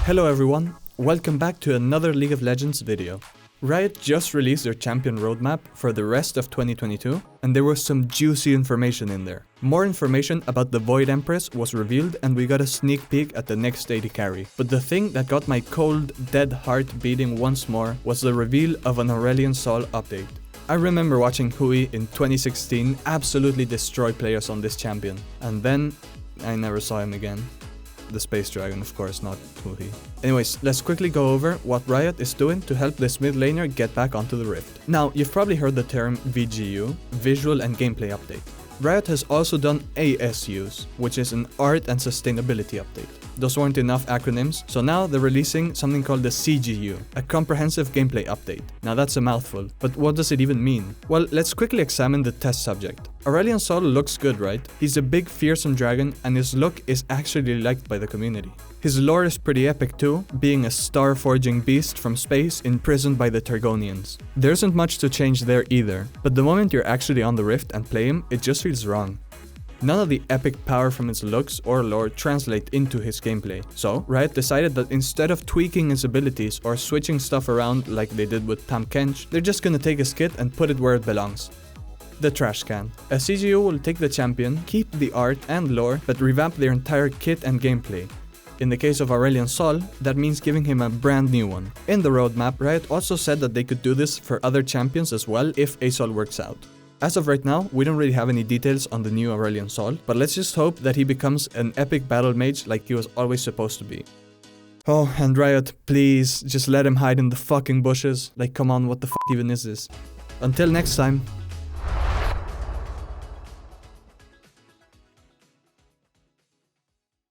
Hello everyone, welcome back to another League of Legends video. Riot just released their champion roadmap for the rest of 2022, and there was some juicy information in there. More information about the Void Empress was revealed, and we got a sneak peek at the next AD carry. But the thing that got my cold, dead heart beating once more was the reveal of an Aurelion Sol update. I remember watching Hui in 2016 absolutely destroy players on this champion, and then I never saw him again. The Space Dragon, of course, not Hui. Anyways, let's quickly go over what Riot is doing to help this mid laner get back onto the Rift. Now, you've probably heard the term VGU, Visual and Gameplay Update. Riot has also done ASUs, which is an Art and Sustainability Update. Those weren't enough acronyms, so now they're releasing something called the CGU, a Comprehensive Gameplay Update. Now that's a mouthful, but what does it even mean? Well, let's quickly examine the test subject. Aurelion Sol looks good, right? He's a big fearsome dragon, and his look is actually liked by the community. His lore is pretty epic too, being a star-forging beast from space imprisoned by the Targonians. There isn't much to change there either, but the moment you're actually on the Rift and play him, it just feels wrong. None of the epic power from his looks or lore translate into his gameplay. So, Riot decided that instead of tweaking his abilities or switching stuff around like they did with Tahm Kench, they're just gonna take his kit and put it where it belongs. The Trash Can. A CGU will take the champion, keep the art and lore, but revamp their entire kit and gameplay. In the case of Aurelion Sol, that means giving him a brand new one. In the roadmap, Riot also said that they could do this for other champions as well if ASol works out. As of right now, we don't really have any details on the new Aurelion Sol, but let's just hope that he becomes an epic battle mage like he was always supposed to be. Oh, and Riot, please, just let him hide in the fucking bushes. Like, come on, what the fuck even is this? Until next time.